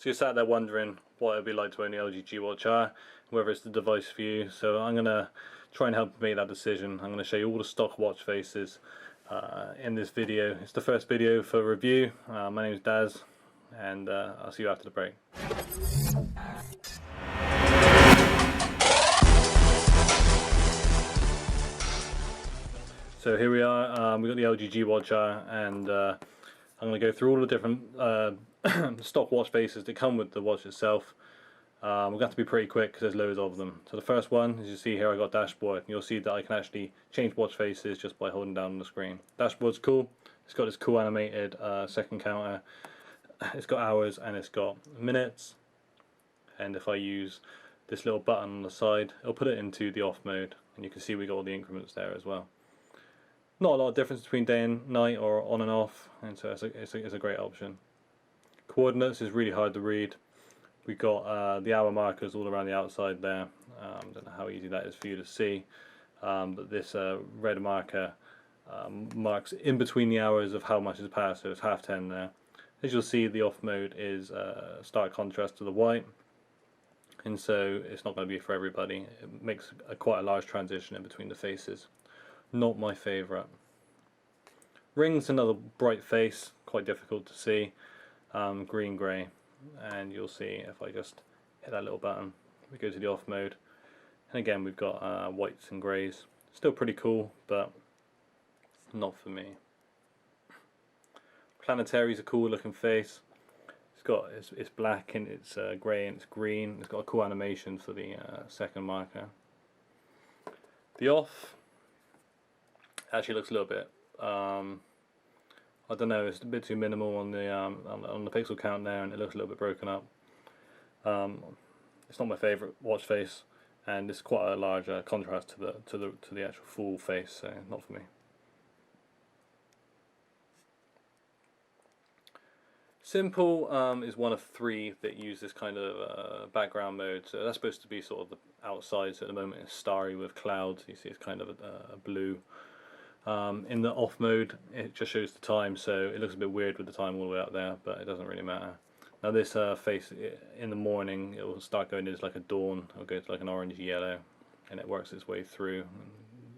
So you're sat there wondering what it would be like to own the LG G Watch R, whether it's the device for you. So I'm going to try and help make that decision. I'm going to show you all the stock watch faces in this video. It's the first video for review. My name is Daz, and I'll see you after the break. So here we are, we've got the LG G Watch R, and I'm going to go through all the different stock watch faces that come with the watch itself. We're going to have to be pretty quick because there's loads of them. So the first one, as you see here, I got dashboard, and you'll see that I can actually change watch faces just by holding down on the screen. Dashboard's cool. It's got this cool animated second counter. It's got hours and it's got minutes. And if I use this little button on the side, it'll put it into the off mode, and you can see we got all the increments there as well. Not a lot of difference between day and night or on and off, and so it's a great option. Coordinates is really hard to read. We've got the hour markers all around the outside there. Don't know how easy that is for you to see, but this red marker marks in between the hours of how much has passed, so it's 10:30 there. As you'll see, the off mode is stark contrast to the white, and so it's not going to be for everybody. It makes quite a large transition in between the faces. Not my favourite. Ring's another bright face, quite difficult to see. Green grey, and you'll see if I just hit that little button, we go to the off mode, and again we've got whites and greys. Still pretty cool, but not for me. Planetary's a cool looking face. It's black and it's grey and it's green. It's got a cool animation for the second marker. The off actually looks a little bit I don't know, it's a bit too minimal on the pixel count there, and it looks a little bit broken up. It's not my favourite watch face, and it's quite a large contrast to the actual full face, so not for me. Simple is one of three that use this kind of background mode. So that's supposed to be sort of the outside. So at the moment it's starry with clouds. You see it's kind of a blue. In the off mode, it just shows the time, so it looks a bit weird with the time all the way up there, but it doesn't really matter. Now this face, in the morning, it will start going into like a dawn. It'll go to like an orange yellow, and it works its way through,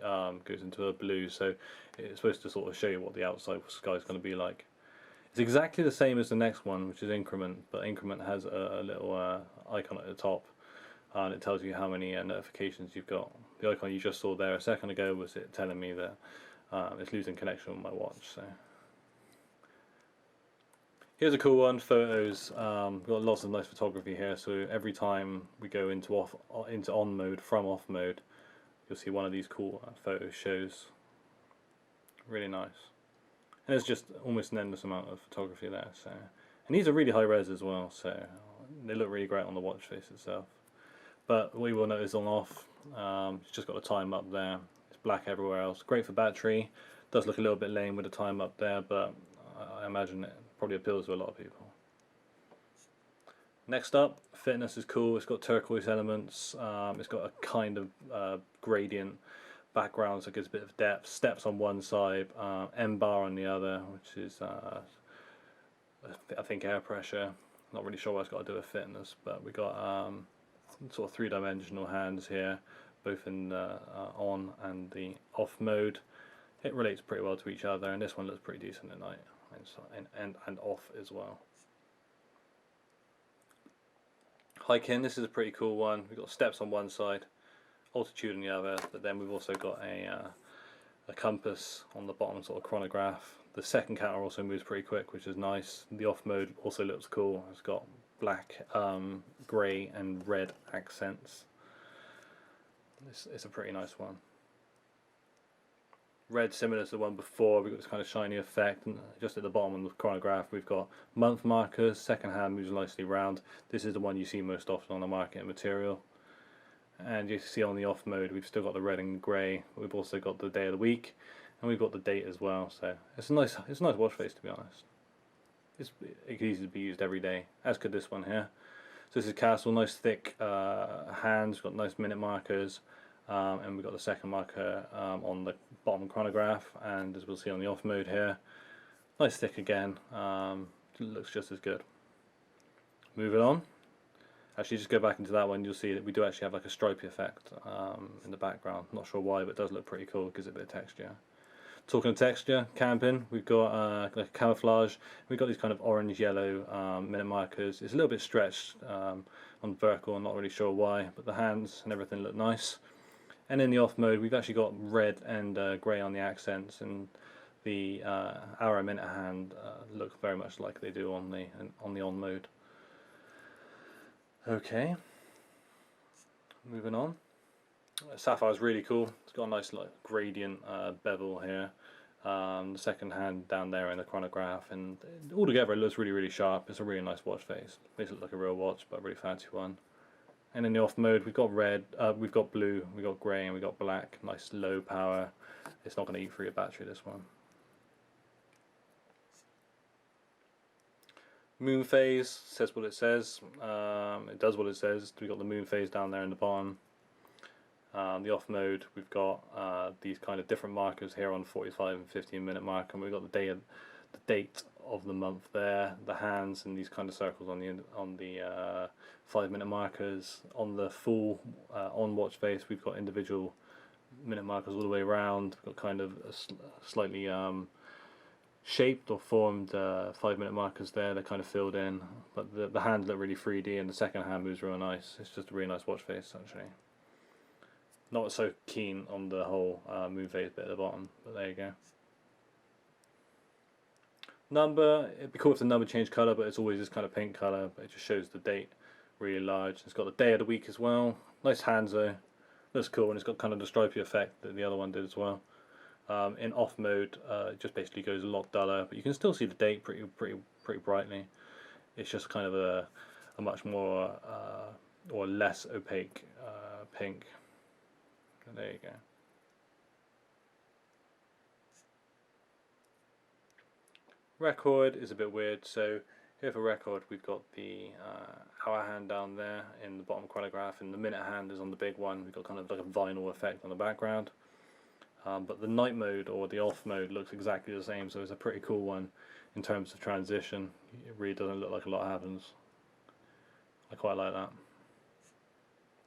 and goes into a blue. So it's supposed to sort of show you what the outside sky is going to be like. It's exactly the same as the next one, which is Increment, but Increment has a little icon at the top, and it tells you how many notifications you've got. The icon you just saw there a second ago was it telling me that it's losing connection with my watch. So here's a cool one, photos. We've got lots of nice photography here, so every time we go into on mode from off mode, you'll see one of these cool photo shows. Really nice. And there's just almost an endless amount of photography there. So, and these are really high res as well, so they look really great on the watch face itself. But what you will notice on off, it's just got the time up there. It's black everywhere else. Great for battery. Does look a little bit lame with the time up there, but I imagine it probably appeals to a lot of people. Next up, fitness is cool. It's got turquoise elements. It's got a kind of gradient background, so it gives a bit of depth. Steps on one side, M bar on the other, which is I think air pressure. Not really sure what it's got to do with fitness, but we got sort of three-dimensional hands here, both in the on and the off mode. It relates pretty well to each other, and this one looks pretty decent at night, and off as well. Hiking, this is a pretty cool one. We've got steps on one side, altitude on the other, but then we've also got a compass on the bottom, sort of chronograph. The second counter also moves pretty quick, which is nice. The off mode also looks cool. It's got black, grey and red accents. It's a pretty nice one. Red, similar to the one before, we've got this kind of shiny effect, and just at the bottom on the chronograph we've got month markers. Second hand moves nicely round. This is the one you see most often on the market in material. And you see on the off mode we've still got the red and grey. We've also got the day of the week, and we've got the date as well. So it's a nice watch face, to be honest. It could easily be used every day, as could this one here. So this is Castle, nice thick hands, got nice minute markers, and we've got the second marker on the bottom chronograph, and as we'll see on the off mode here, nice thick again, looks just as good. Moving on. Actually, just go back into that one, you'll see that we do actually have like a stripy effect in the background. Not sure why, but it does look pretty cool, gives it a bit of texture. Talking of texture, camping, we've got like camouflage. We've got these kind of orange-yellow minute markers. It's a little bit stretched on vertical, I'm not really sure why, but the hands and everything look nice. And in the off mode, we've actually got red and grey on the accents, and the hour and minute hand look very much like they do on the on mode. Okay, moving on. Sapphire is really cool. It's got a nice like gradient bevel here. The second hand down there in the chronograph, and altogether it looks really sharp. It's a really nice watch face. Makes it look like a real watch, but a really fancy one. And in the off mode, we've got red, we've got blue, we've got grey, and we've got black. Nice low power. It's not going to eat through your battery, this one. Moon phase says what it says. It does what it says. We've got the moon phase down there in the bottom. The off mode, we've got these kind of different markers here on 45 and 15 minute mark, and we've got the date of the month there, the hands, and these kind of circles on the 5 minute markers. On the full on watch face, we've got individual minute markers all the way around. We've got kind of a slightly shaped or formed 5 minute markers there. They're kind of filled in, but the hands look really 3D, and the second hand moves real nice. It's just a really nice watch face actually. Not so keen on the whole moon phase bit at the bottom, but there you go. Number, it'd be cool if the number changed colour, but it's always this kind of pink colour, but it just shows the date really large. It's got the day of the week as well. Nice hands though, looks cool, and it's got kind of the stripy effect that the other one did as well. In off mode, it just basically goes a lot duller, but you can still see the date pretty brightly. It's just kind of a much more or less opaque pink. And there you go. Record is a bit weird. So here for record, we've got the hour hand down there in the bottom chronograph, and the minute hand is on the big one. We've got kind of like a vinyl effect on the background. But the night mode or the off mode looks exactly the same, so it's a pretty cool one in terms of transition. It really doesn't look like a lot happens. I quite like that.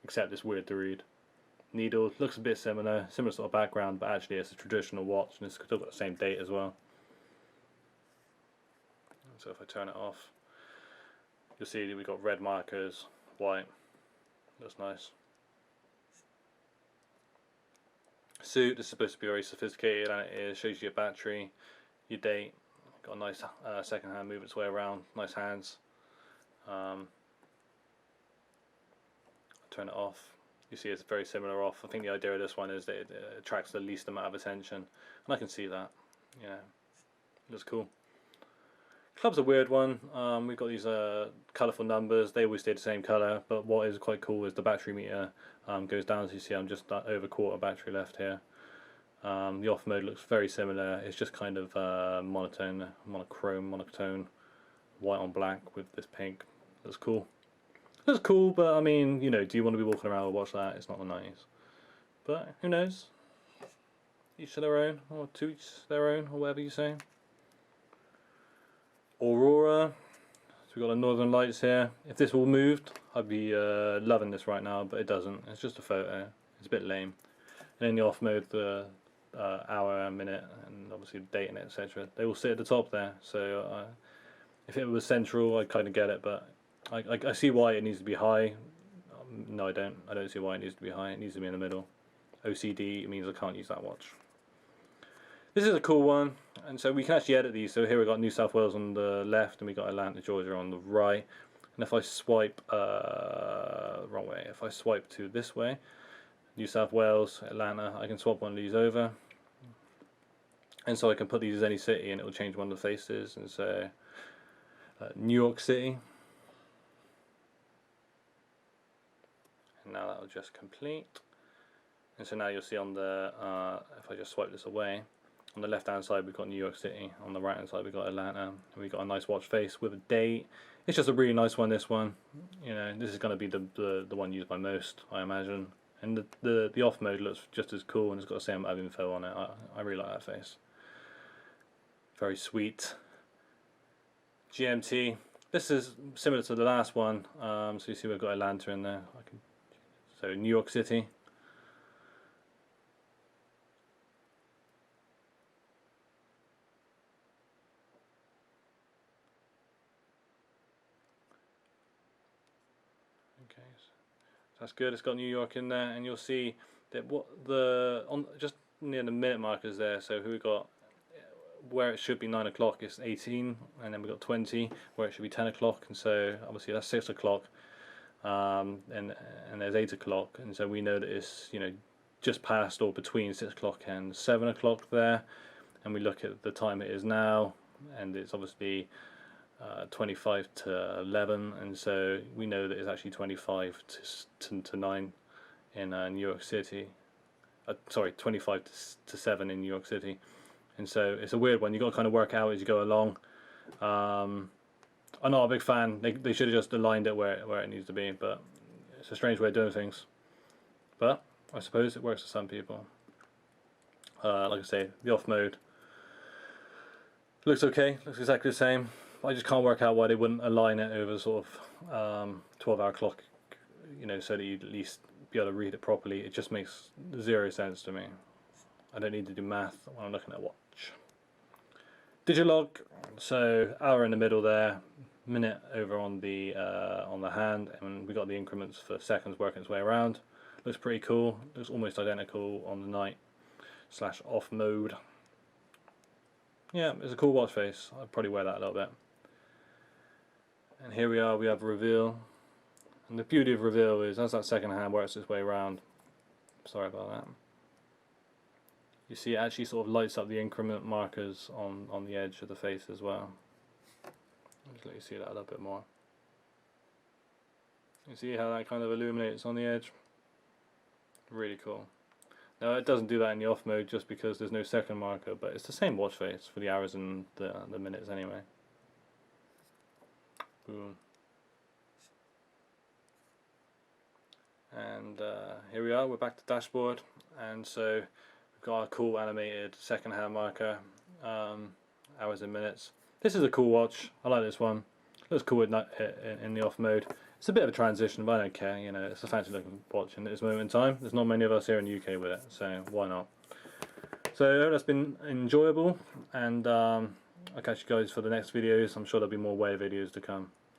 Except it's weird to read. Needle looks a bit similar sort of background, but actually it's a traditional watch, and it's still got the same date as well. So if I turn it off, you'll see that we've got red markers, white. Looks nice. Suit, this is supposed to be very sophisticated, and it is. Shows you your battery, your date. Got a nice second hand move its way around. Nice hands. Turn it off. You see it's very similar off. I think the idea of this one is that it attracts the least amount of attention, and I can see that. Yeah, looks cool. Club's a weird one. We've got these colourful numbers. They always stay the same colour, but what is quite cool is the battery meter goes down. As you see, I'm just over quarter battery left here. The off mode looks very similar. It's just kind of monotone, white on black with this pink. Looks cool. Looks cool, but I mean, you know, do you want to be walking around and watch that? It's not the 90s. But who knows? Each to their own, or to each their own, or whatever you say. Aurora. So we've got the Northern Lights here. If this all moved, I'd be loving this right now, but it doesn't. It's just a photo. It's a bit lame. And in the off mode, the hour, minute, and obviously the date and etc. They all sit at the top there. So if it was central, I'd kind of get it, but I see why it needs to be high. No, I don't. I don't see why it needs to be high. It needs to be in the middle. OCD means I can't use that watch. This is a cool one, and so we can actually edit these. So here we've got New South Wales on the left, and we've got Atlanta, Georgia on the right. And if I swipe wrong way, if I swipe to this way, New South Wales, Atlanta, I can swap one of these over. And so I can put these as any city, and it will change one of the faces, and say New York City. And now that will just complete. And so now you'll see on the, if I just swipe this away, on the left hand side we've got New York City, on the right hand side we've got Atlanta, and we've got a nice watch face with a date. It's just a really nice one, this one. You know, this is going to be the one used by most, I imagine. And the off mode looks just as cool, and it's got the same amount of info on it. I really like that face. Very sweet. GMT. This is similar to the last one, so you see we've got Atlanta in there. So New York City. Okay, so that's good. It's got New York in there, and you'll see that just near the minute markers there. So who we got? Where it should be 9 o'clock is 18, and then we got 20 where it should be 10 o'clock, and so obviously that's 6 o'clock, and there's 8 o'clock, and so we know that it's, you know, just past or between 6 o'clock and 7 o'clock there. And we look at the time it is now, and it's obviously 25 to 11, and so we know that it's actually 25 to 9 in New York City. Sorry, 25 to 7 in New York City. And so it's a weird one. You've got to kind of work out as you go along. I'm not a big fan. They should have just aligned it where it needs to be, but it's a strange way of doing things. But I suppose it works for some people. Like I say, the off mode looks okay. Looks exactly the same. I just can't work out why they wouldn't align it over sort of 12-hour clock, you know, so that you'd at least be able to read it properly. It just makes zero sense to me. I don't need to do math when I'm looking at a watch. Digilog, so hour in the middle there, minute over on the hand, and we got the increments for seconds working its way around. Looks pretty cool. Looks almost identical on the night / off mode. Yeah, it's a cool watch face. I'd probably wear that a little bit. And here we are. We have Reveal, and the beauty of Reveal is as that second hand works its way around. Sorry about that. You see it actually sort of lights up the increment markers on the edge of the face as well. I'll just let you see that a little bit more. You see how that kind of illuminates on the edge? Really cool. Now it doesn't do that in the off mode just because there's no second marker, but it's the same watch face for the hours and the minutes anyway. Boom. And here we are, we're back to dashboard, and so got a cool animated second hand marker, hours and minutes. This is a cool watch. I like this one. Looks cool in the off mode. It's a bit of a transition, but I don't care. You know, it's a fancy looking watch in this moment in time. There's not many of us here in the UK with it, so why not? So that's been enjoyable, and I'll catch you guys for the next videos. I'm sure there'll be more wear videos to come.